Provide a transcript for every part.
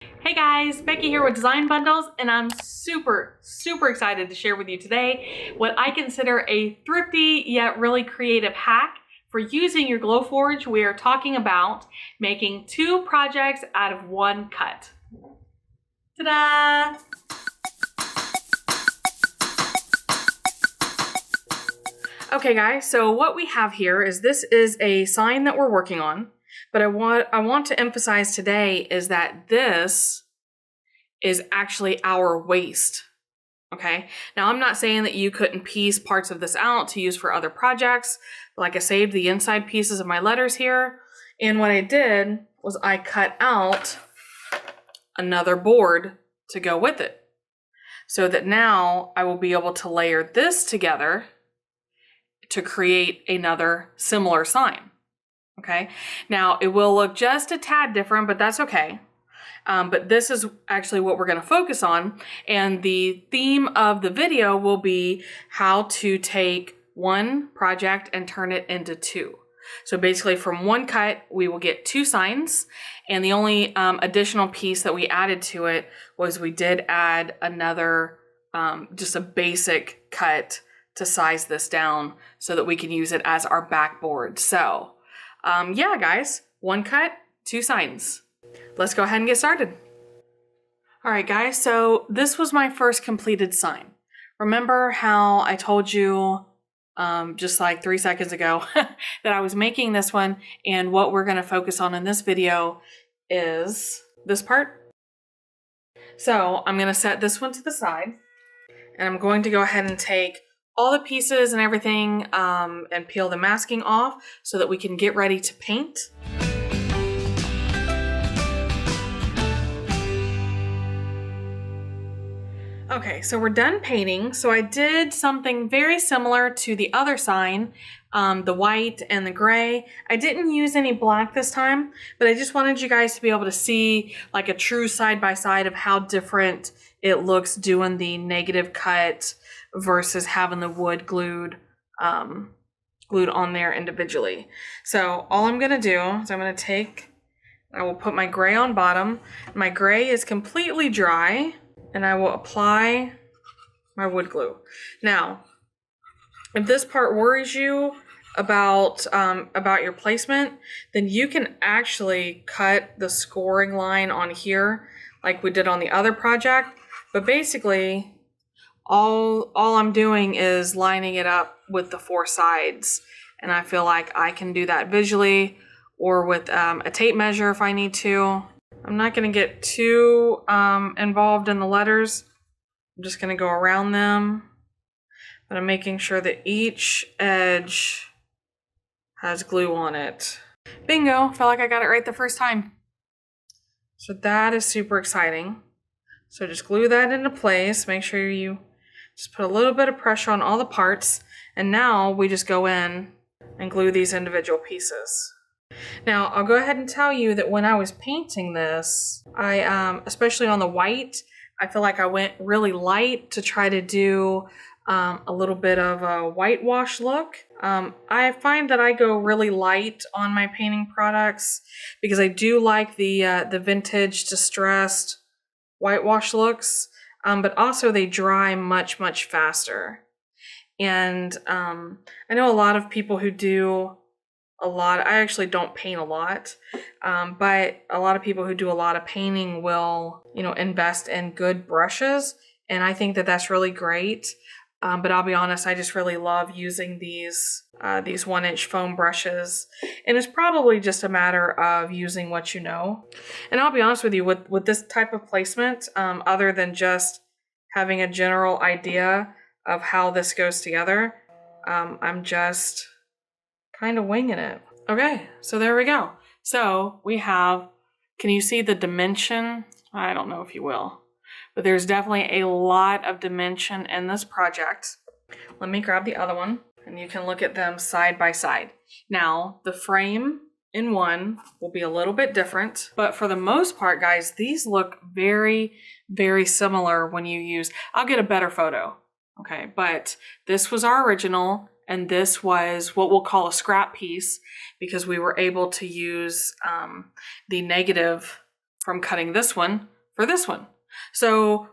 Hey guys, Becky here with Design Bundles, and I'm super excited to share with you today what I consider a thrifty yet really creative hack for using your Glowforge. We are talking about making 2 projects out of 1 cut. Ta-da! Okay guys, so what we have here is this is a sign that we're working on, but I want to emphasize today is that this is actually our waste. Okay, now I'm not saying that you couldn't piece parts of this out to use for other projects. Like I saved the inside pieces of my letters here, and what I did was I cut out another board to go with it, so that now I will be able to layer this together to create another similar sign. Okay, now it will look just a tad different, but that's okay. But this is actually what we're going to focus on, and the theme of the video will be how to take 1 project and turn it into 2. So basically from 1 cut we will get 2 signs, and the only additional piece that we added to it was we did add another just a basic cut to size this down so that we can use it as our backboard. So yeah guys, 1 cut, 2 signs. Let's go ahead and get started. All right guys, so this was my first completed sign. Remember how I told you just like 3 seconds ago that I was making this one, and what we're going to focus on in this video is this part. So I'm going to set this one to the side, and I'm going to go ahead and take all the pieces and everything and peel the masking off so that we can get ready to paint. Okay, so we're done painting. So I did something very similar to the other sign, the white and the gray. I didn't use any black this time, but I just wanted you guys to be able to see like a true side-by-side of how different it looks doing the negative cut versus having the wood glued on there individually. So all I'm gonna do is I will put my gray on bottom. My gray is completely dry, and I will apply my wood glue. Now, if this part worries you about your placement, then you can actually cut the scoring line on here like we did on the other project. But basically, all I'm doing is lining it up with the 4 sides. And I feel like I can do that visually or with a tape measure if I need to. I'm not going to get too involved in the letters. I'm just going to go around them, but I'm making sure that each edge has glue on it. Bingo! Felt like I got it right the first time. So that is super exciting. So just glue that into place. Make sure you just put a little bit of pressure on all the parts, and now we just go in and glue these individual pieces. Now, I'll go ahead and tell you that when I was painting this, I, especially on the white, I feel like I went really light to try to do a little bit of a whitewash look. I find that I go really light on my painting products because I do like the vintage distressed whitewash looks, but also they dry much faster. And I know a lot of people who do I actually don't paint a lot, but a lot of people who do a lot of painting will, invest in good brushes, and I think that that's really great. But I'll be honest, I just really love using these 1-inch foam brushes, and it's probably just a matter of using what you know. And I'll be honest with you, with this type of placement, other than just having a general idea of how this goes together, I'm just kind of winging it. Okay, so there we go. So we have, can you see the dimension? I don't know if you will, but there's definitely a lot of dimension in this project. Let me grab the other one, and you can look at them side by side. Now, the frame in one will be a little bit different, but for the most part, guys, these look very similar when you use, I'll get a better photo, okay? But this was our original, and this was what we'll call a scrap piece because we were able to use the negative from cutting this one for this one. So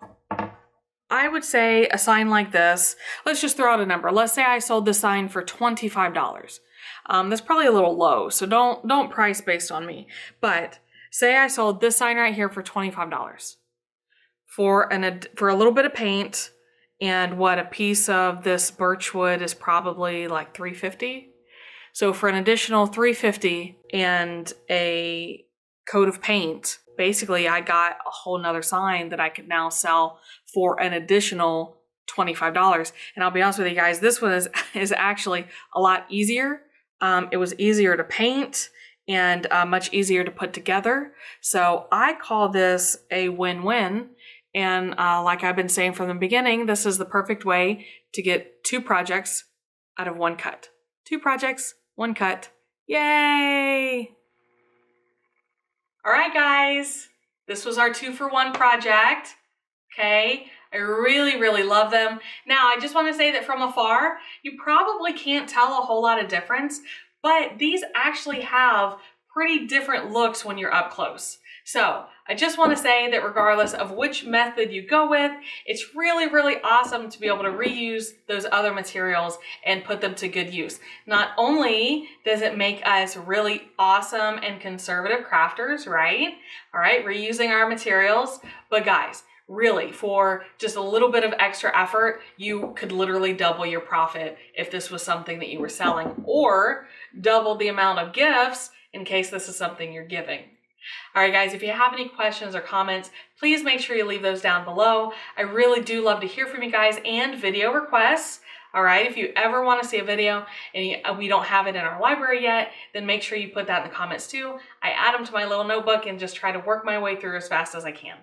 I would say a sign like this, let's just throw out a number. Let's say I sold this sign for $25. That's probably a little low, so don't price based on me. But say I sold this sign right here for $25 for a little bit of paint, and what, a piece of this birch wood is probably like $3.50. So for an additional $3.50 and a coat of paint, basically I got a whole nother sign that I could now sell for an additional $25. And I'll be honest with you guys, this one is actually a lot easier. It was easier to paint and much easier to put together. So I call this a win-win. And like I've been saying from the beginning, this is the perfect way to get 2 projects out of 1 cut. 2 projects, 1 cut. Yay! All right, guys, this was our 2-for-1 project. Okay, I really, really love them. Now, I just want to say that from afar, you probably can't tell a whole lot of difference, but these actually have pretty different looks when you're up close. So I just want to say that regardless of which method you go with, it's really, really awesome to be able to reuse those other materials and put them to good use. Not only does it make us really awesome and conservative crafters, right? All right, reusing our materials, but guys, really, for just a little bit of extra effort, you could literally double your profit if this was something that you were selling, or double the amount of gifts in case this is something you're giving. All right, guys, if you have any questions or comments, please make sure you leave those down below. I really do love to hear from you guys, and video requests. All right, if you ever want to see a video and we don't have it in our library yet, then make sure you put that in the comments too. I add them to my little notebook and just try to work my way through as fast as I can.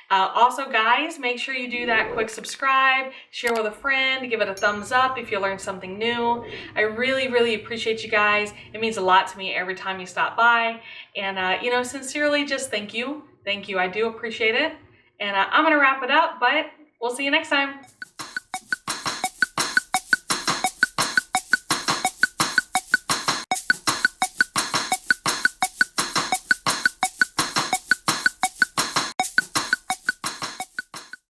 Also, guys, make sure you do that quick subscribe, share with a friend, give it a thumbs up if you learned something new. I really, really appreciate you guys. It means a lot to me every time you stop by. And, you know, sincerely, just thank you. Thank you. I do appreciate it. And I'm going to wrap it up, but we'll see you next time.